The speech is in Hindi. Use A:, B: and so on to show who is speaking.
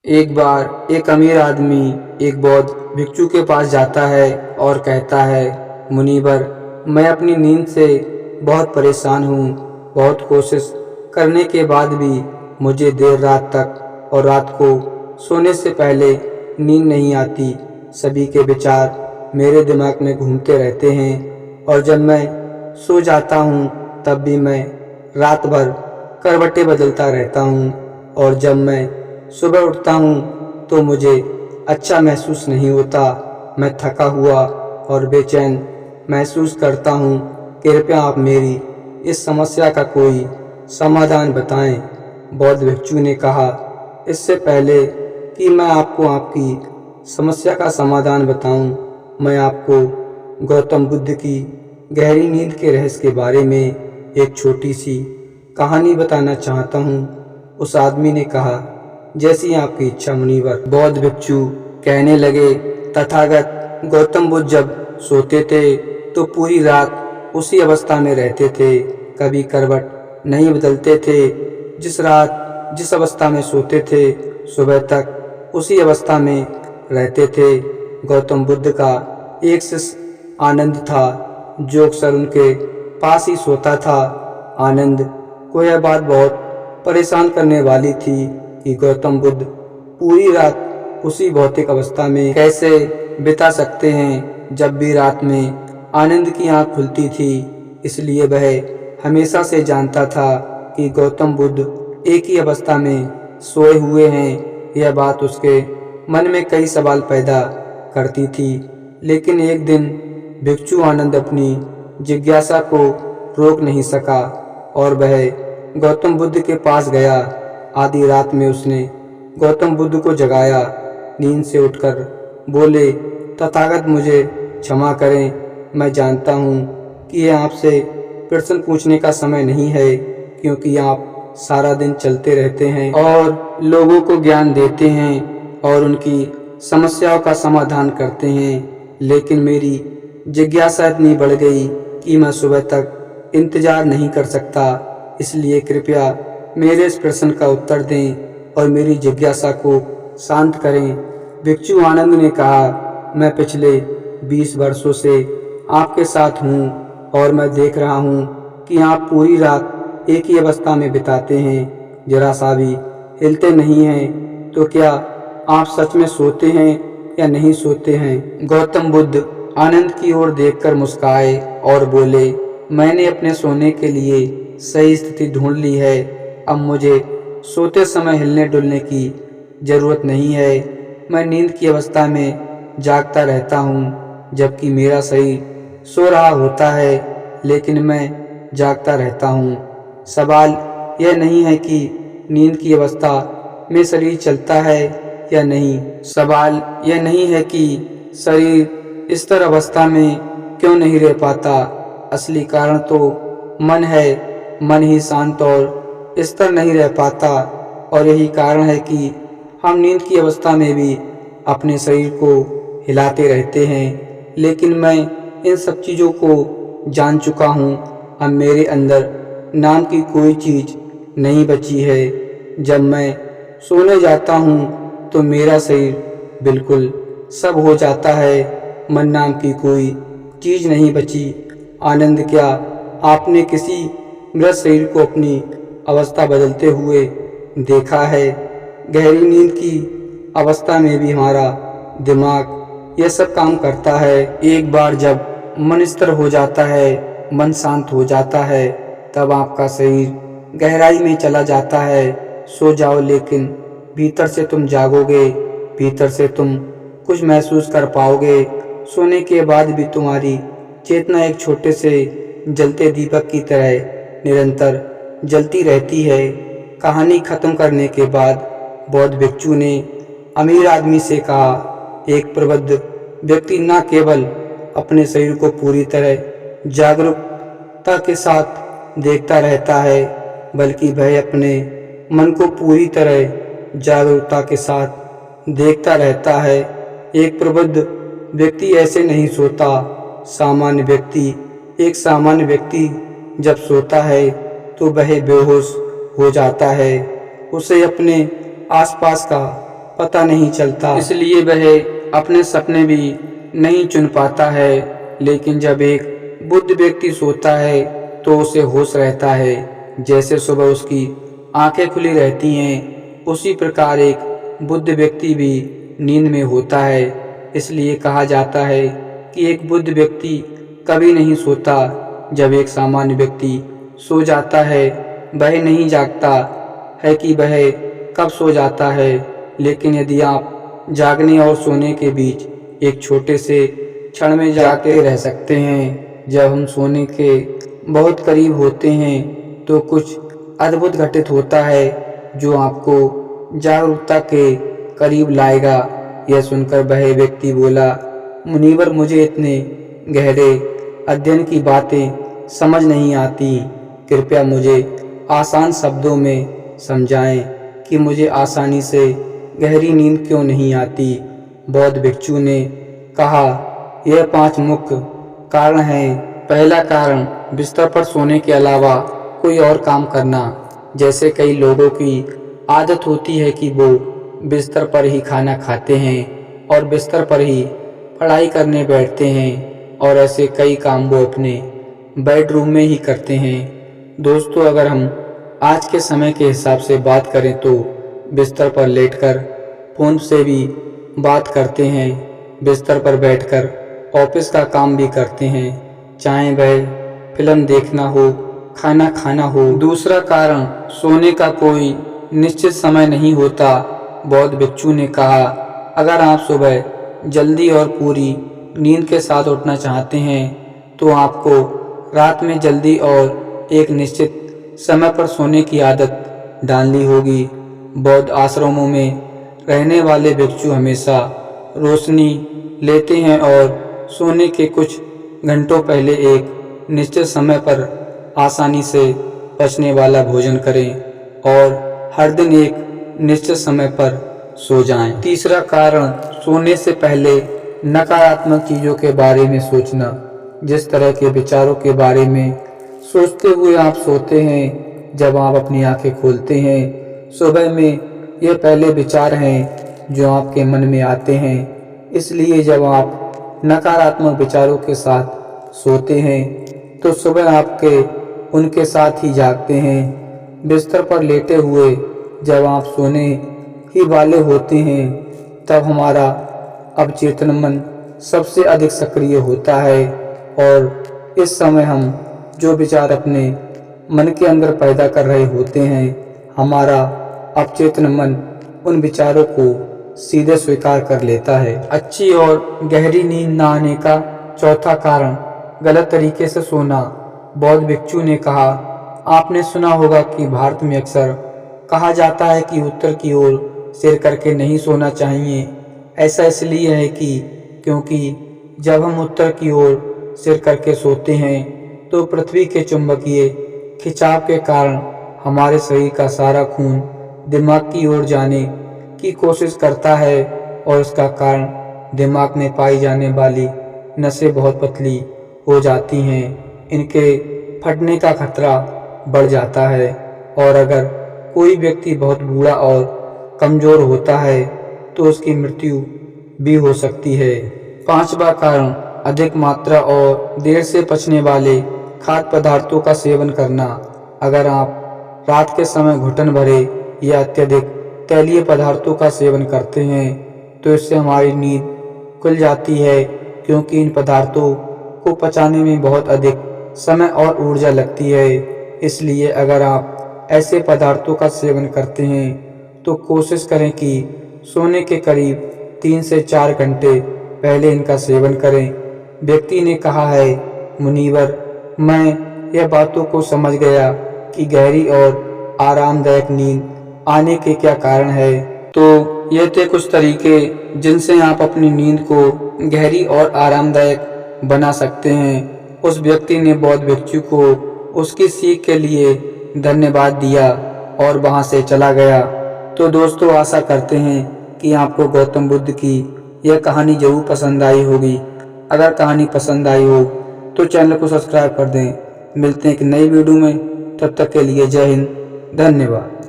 A: एक बार एक अमीर आदमी एक बौद्ध भिक्षु के पास जाता है और कहता है, मुनिवर, मैं अपनी नींद से बहुत परेशान हूँ। बहुत कोशिश करने के बाद भी मुझे देर रात तक और रात को सोने से पहले नींद नहीं आती। सभी के विचार मेरे दिमाग में घूमते रहते हैं और जब मैं सो जाता हूँ तब भी मैं रात भर करवटें बदलता रहता हूँ और जब मैं सुबह उठता हूँ तो मुझे अच्छा महसूस नहीं होता। मैं थका हुआ और बेचैन महसूस करता हूँ। कृपया आप मेरी इस समस्या का कोई समाधान बताएं। बौद्ध भिक्षु ने कहा, इससे पहले कि मैं आपको आपकी समस्या का समाधान बताऊं, मैं आपको गौतम बुद्ध की गहरी नींद के रहस्य के बारे में एक छोटी सी कहानी बताना चाहता हूँ। उस आदमी ने कहा, जैसी आपकी इच्छा मुनिवर। बौद्ध भिक्षु कहने लगे, तथागत गौतम बुद्ध जब सोते थे तो पूरी रात उसी अवस्था में रहते थे, कभी करवट नहीं बदलते थे। जिस रात जिस अवस्था में सोते थे सुबह तक उसी अवस्था में रहते थे। गौतम बुद्ध का एक शिष्य आनंद था जो अक्सर उनके पास ही सोता था। आनंद को यह बात बहुत परेशान करने वाली थी कि गौतम बुद्ध पूरी रात उसी भौतिक अवस्था में कैसे बिता सकते हैं। जब भी रात में आनंद की आंख खुलती थी, इसलिए वह हमेशा से जानता था कि गौतम बुद्ध एक ही अवस्था में सोए हुए हैं। यह बात उसके मन में कई सवाल पैदा करती थी, लेकिन एक दिन भिक्षु आनंद अपनी जिज्ञासा को रोक नहीं सका और वह गौतम बुद्ध के पास गया। आधी रात में उसने गौतम बुद्ध को जगाया। नींद से उठकर बोले, तथागत मुझे क्षमा करें, मैं जानता हूँ कि यह आपसे प्रश्न पूछने का समय नहीं है, क्योंकि आप सारा दिन चलते रहते हैं और लोगों को ज्ञान देते हैं और उनकी समस्याओं का समाधान करते हैं। लेकिन मेरी जिज्ञासा इतनी बढ़ गई कि मैं सुबह तक इंतजार नहीं कर सकता, इसलिए कृपया मेरे इस प्रश्न का उत्तर दें और मेरी जिज्ञासा को शांत करें। भिक्षु आनंद ने कहा, मैं पिछले 20 वर्षों से आपके साथ हूँ और मैं देख रहा हूँ कि आप पूरी रात एक ही अवस्था में बिताते हैं, जरा सा भी हिलते नहीं हैं। तो क्या आप सच में सोते हैं या नहीं सोते हैं? गौतम बुद्ध आनंद की ओर देखकर मुस्कुराए और बोले, मैंने अपने सोने के लिए सही स्थिति ढूंढ ली है। अब मुझे सोते समय हिलने डुलने की जरूरत नहीं है। मैं नींद की अवस्था में जागता रहता हूँ, जबकि मेरा शरीर सो रहा होता है, लेकिन मैं जागता रहता हूँ। सवाल यह नहीं है कि नींद की अवस्था में शरीर चलता है या नहीं। सवाल यह नहीं है कि शरीर स्थिर अवस्था में क्यों नहीं रह पाता। असली कारण तो मन है। मन ही शांत और स्थिर नहीं रह पाता और यही कारण है कि हम नींद की अवस्था में भी अपने शरीर को हिलाते रहते हैं। लेकिन मैं इन सब चीज़ों को जान चुका हूँ। अब मेरे अंदर नाम की कोई चीज़ नहीं बची है। जब मैं सोने जाता हूँ तो मेरा शरीर बिल्कुल सब हो जाता है। मन नाम की कोई चीज़ नहीं बची। आनंद, क्या आपने किसी मृत शरीर को अपनी अवस्था बदलते हुए देखा है? गहरी नींद की अवस्था में भी हमारा दिमाग यह सब काम करता है। एक बार जब मन स्थिर हो जाता है, मन शांत हो जाता है, तब आपका शरीर गहराई में चला जाता है। सो जाओ, लेकिन भीतर से तुम जागोगे, भीतर से तुम कुछ महसूस कर पाओगे। सोने के बाद भी तुम्हारी चेतना एक छोटे से जलते दीपक की तरह निरंतर जलती रहती है। कहानी खत्म करने के बाद बौद्ध भिक्षु ने अमीर आदमी से कहा, एक प्रबुद्ध व्यक्ति न केवल अपने शरीर को पूरी तरह जागरूकता के साथ देखता रहता है, बल्कि वह अपने मन को पूरी तरह जागरूकता के साथ देखता रहता है। एक प्रबुद्ध व्यक्ति ऐसे नहीं सोता। सामान्य व्यक्ति एक सामान्य व्यक्ति जब सोता है तो वह बेहोश हो जाता है। उसे अपने आसपास का पता नहीं चलता, इसलिए वह अपने सपने भी नहीं चुन पाता है। लेकिन जब एक बुद्ध व्यक्ति सोता है तो उसे होश रहता है। जैसे सुबह उसकी आंखें खुली रहती हैं, उसी प्रकार एक बुद्ध व्यक्ति भी नींद में होता है। इसलिए कहा जाता है कि एक बुद्ध व्यक्ति कभी नहीं सोता। जब एक सामान्य व्यक्ति सो जाता है, वह नहीं जागता है कि वह कब सो जाता है। लेकिन यदि आप जागने और सोने के बीच एक छोटे से क्षण में जागते रह सकते हैं, जब हम सोने के बहुत करीब होते हैं तो कुछ अद्भुत घटित होता है जो आपको जागरूकता के करीब लाएगा। यह सुनकर वह व्यक्ति बोला, मुनिवर, मुझे इतने गहरे अध्ययन की बातें समझ नहीं आती। कृपया मुझे आसान शब्दों में समझाएं कि मुझे आसानी से गहरी नींद क्यों नहीं आती। बौद्ध भिक्षु ने कहा, यह 5 मुख्य कारण हैं। पहला कारण, बिस्तर पर सोने के अलावा कोई और काम करना। जैसे कई लोगों की आदत होती है कि वो बिस्तर पर ही खाना खाते हैं और बिस्तर पर ही पढ़ाई करने बैठते हैं, और ऐसे कई काम वो अपने बेडरूम में ही करते हैं। दोस्तों, अगर हम आज के समय के हिसाब से बात करें तो बिस्तर पर लेटकर फ़ोन से भी बात करते हैं, बिस्तर पर बैठकर ऑफिस का काम भी करते हैं, चाहे वह फिल्म देखना हो, खाना खाना हो। दूसरा कारण, सोने का कोई निश्चित समय नहीं होता। बौद्ध भिक्षु ने कहा, अगर आप सुबह जल्दी और पूरी नींद के साथ उठना चाहते हैं तो आपको रात में जल्दी और एक निश्चित समय पर सोने की आदत डालनी होगी। बौद्ध आश्रमों में रहने वाले भिक्षु हमेशा रोशनी लेते हैं और सोने के कुछ घंटों पहले एक निश्चित समय पर आसानी से पचने वाला भोजन करें और हर दिन एक निश्चित समय पर सो जाएं। तीसरा कारण, सोने से पहले नकारात्मक चीज़ों के बारे में सोचना। जिस तरह के विचारों के बारे में सोचते हुए आप सोते हैं, जब आप अपनी आंखें खोलते हैं सुबह में, ये पहले विचार हैं जो आपके मन में आते हैं। इसलिए जब आप नकारात्मक विचारों के साथ सोते हैं तो सुबह आपके उनके साथ ही जागते हैं। बिस्तर पर लेटे हुए जब आप सोने ही वाले होते हैं तब हमारा अवचेतन मन सबसे अधिक सक्रिय होता है, और इस समय हम जो विचार अपने मन के अंदर पैदा कर रहे होते हैं, हमारा अवचेतन मन उन विचारों को सीधे स्वीकार कर लेता है। अच्छी और गहरी नींद न आने का चौथा कारण, गलत तरीके से सोना। बौद्ध भिक्षु ने कहा, आपने सुना होगा कि भारत में अक्सर कहा जाता है कि उत्तर की ओर सिर करके नहीं सोना चाहिए। ऐसा इसलिए है कि क्योंकि जब हम उत्तर की ओर सिर करके सोते हैं तो पृथ्वी के चुंबकीय खिंचाव के कारण हमारे शरीर का सारा खून दिमाग की ओर जाने की कोशिश करता है, और इसका कारण दिमाग में पाई जाने वाली नसें बहुत पतली हो जाती हैं। इनके फटने का खतरा बढ़ जाता है, और अगर कोई व्यक्ति बहुत बूढ़ा और कमज़ोर होता है तो उसकी मृत्यु भी हो सकती है। पांचवा कारण, अधिक मात्रा और देर से पचने वाले खाद्य पदार्थों का सेवन करना। अगर आप रात के समय घुटन भरे या अत्यधिक तैलीय पदार्थों का सेवन करते हैं तो इससे हमारी नींद खुल जाती है, क्योंकि इन पदार्थों को पचाने में बहुत अधिक समय और ऊर्जा लगती है। इसलिए अगर आप ऐसे पदार्थों का सेवन करते हैं तो कोशिश करें कि सोने के करीब 3 से 4 घंटे पहले इनका सेवन करें। व्यक्ति ने कहा है, मुनिवर, मैं यह बातों को समझ गया कि गहरी और आरामदायक नींद आने के क्या कारण है। तो ये थे कुछ तरीके जिनसे आप अपनी नींद को गहरी और आरामदायक बना सकते हैं। उस व्यक्ति ने बौद्ध भिक्षु को उसकी सीख के लिए धन्यवाद दिया और वहां से चला गया। तो दोस्तों, आशा करते हैं कि आपको गौतम बुद्ध की यह कहानी जरूर पसंद आई होगी। अगर कहानी पसंद आई हो तो चैनल को सब्सक्राइब कर दें। मिलते हैं एक नई वीडियो में, तब तक के लिए जय हिंद, धन्यवाद।